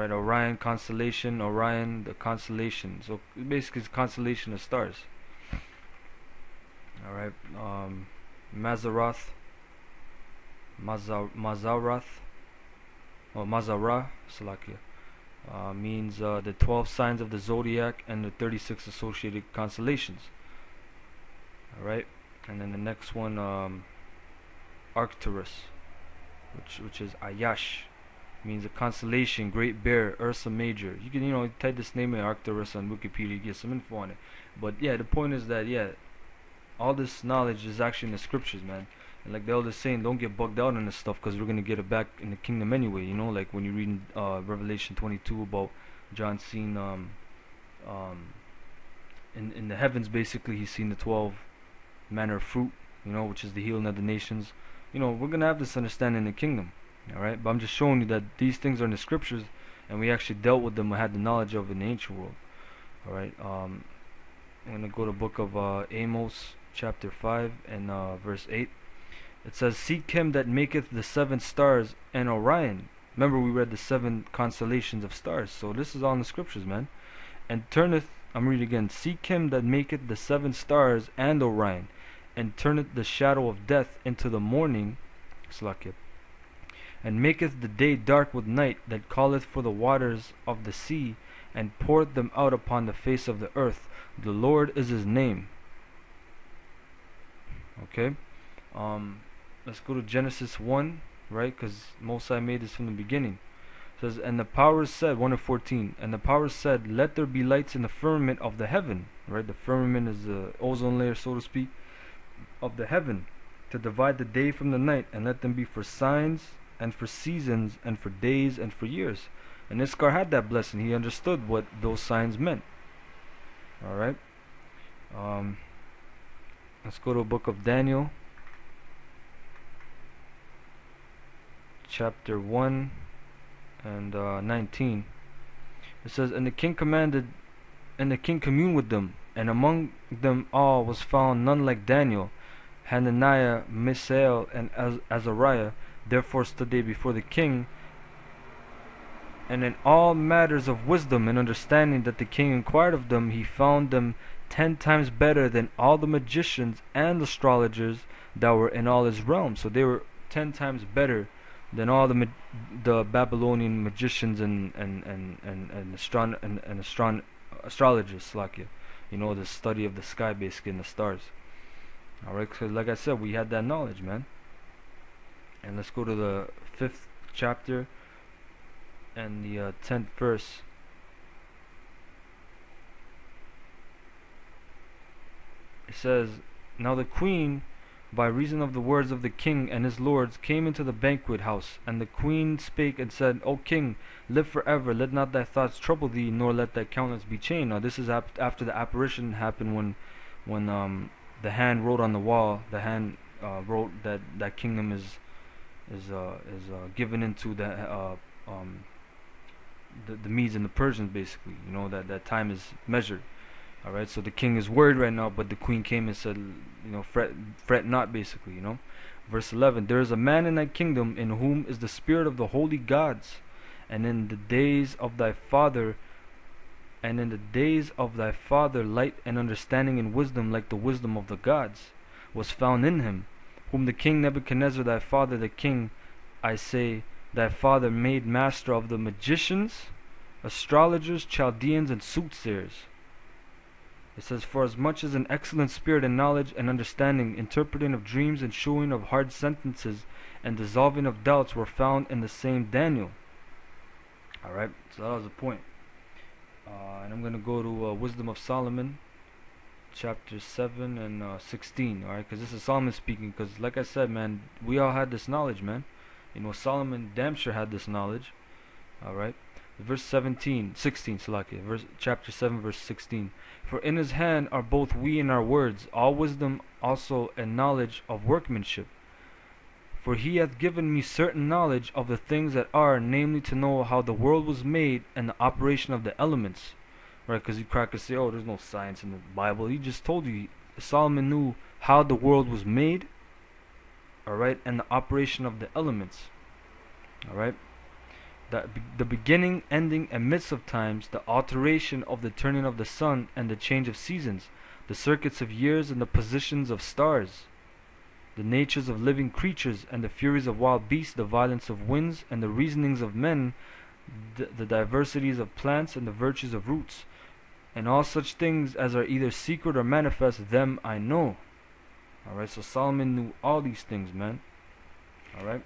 Alright, Orion, constellation, Orion, the constellation. So basically it's a constellation of stars. Alright, Mazzaroth, Mazzaroth, or Mazzara, Salakia, means the 12 signs of the zodiac and the 36 associated constellations. Alright, and then the next one, Arcturus, which is Ayash, means a constellation, Great Bear, Ursa Major. You can, type this name in Arcturus on Wikipedia, get some info on it. But yeah, the point is that, yeah, all this knowledge is actually in the scriptures, man. And like the elder's saying, don't get bugged out on this stuff, because we're going to get it back in the kingdom anyway, like when you read in Revelation 22 about John seeing in the heavens, basically he's seen the 12 manner of fruit, which is the healing of the nations. We're going to have this understanding in the kingdom. Alright, but I'm just showing you that these things are in the scriptures, and we actually dealt with them, we had the knowledge of in the ancient world. Alright, I'm going to go to the book of Amos, chapter 5 and verse 8. It says, "Seek him that maketh the 7 stars and Orion." Remember, we read the 7 constellations of stars, so this is all in the scriptures, man. "And turneth," I'm reading again, "seek him that maketh the 7 stars and Orion, and turneth the shadow of death into the morning, Slakia, and maketh the day dark with night, that calleth for the waters of the sea, and poureth them out upon the face of the earth. The Lord is his name." Okay, let's go to Genesis 1, right, because Mosai made this from the beginning. It says, "And the powers said," 1 of 14, "and the powers said, Let there be lights in the firmament of the heaven," right, the firmament is the ozone layer, so to speak, of the heaven, "to divide the day from the night, and let them be for signs, and for seasons, and for days, and for years." And Iskar had that blessing. He understood what those signs meant. Alright. Let's go to the book of Daniel, chapter 1 and 19. It says, "And the king commanded, and the king communed with them, and among them all was found none like Daniel, Hananiah, Mishael, and Azariah. Therefore stood they before the king, and in all matters of wisdom and understanding that the king inquired of them, he found them 10 times better than all the magicians and astrologers that were in all his realm." So they were 10 times better than all the Babylonian magicians and astrologers, like the study of the sky, basically, and the stars. Alright, because like I said, we had that knowledge, man. And let's go to the 5th chapter and the 10th verse. It says, "Now the queen, by reason of the words of the king and his lords, came into the banquet house. And the queen spake and said, O king, live forever. Let not thy thoughts trouble thee, nor let thy countenance be changed." Now this is after the apparition happened, when the hand wrote on the wall. The hand wrote that kingdom is given into the Medes and the Persians, basically. That time is measured. Alright, so the king is worried right now, but the queen came and said, fret not, basically, Verse 11, "There is a man in thy kingdom in whom is the spirit of the holy gods, and in the days of thy father light and understanding and wisdom like the wisdom of the gods was found in him, whom the king Nebuchadnezzar thy father, the king, I say, thy father made master of the magicians, astrologers, Chaldeans, and soothsayers." It says, "For as much as an excellent spirit and knowledge and understanding, interpreting of dreams and showing of hard sentences and dissolving of doubts were found in the same Daniel." Alright, so that was the point. And I'm going to go to Wisdom of Solomon, chapter 7 and 16. Alright, because this is Solomon speaking, because like I said, man, we all had this knowledge, man. Solomon damn sure had this knowledge. Alright. Verse 16, Salakia, chapter 7, verse 16. "For in his hand are both we and our words, all wisdom also and knowledge of workmanship. For he hath given me certain knowledge of the things that are, namely to know how the world was made and the operation of the elements." Right, because you crackers say, oh, there's no science in the Bible. He just told you, Solomon knew how the world was made, alright, and the operation of the elements. Alright. the beginning, ending, and midst of times, the alteration of the turning of the sun and the change of seasons, the circuits of years and the positions of stars, the natures of living creatures and the furies of wild beasts, the violence of winds and the reasonings of men, the diversities of plants and the virtues of roots, and all such things as are either secret or manifest, them I know. Alright, so Solomon knew all these things, man. Alright.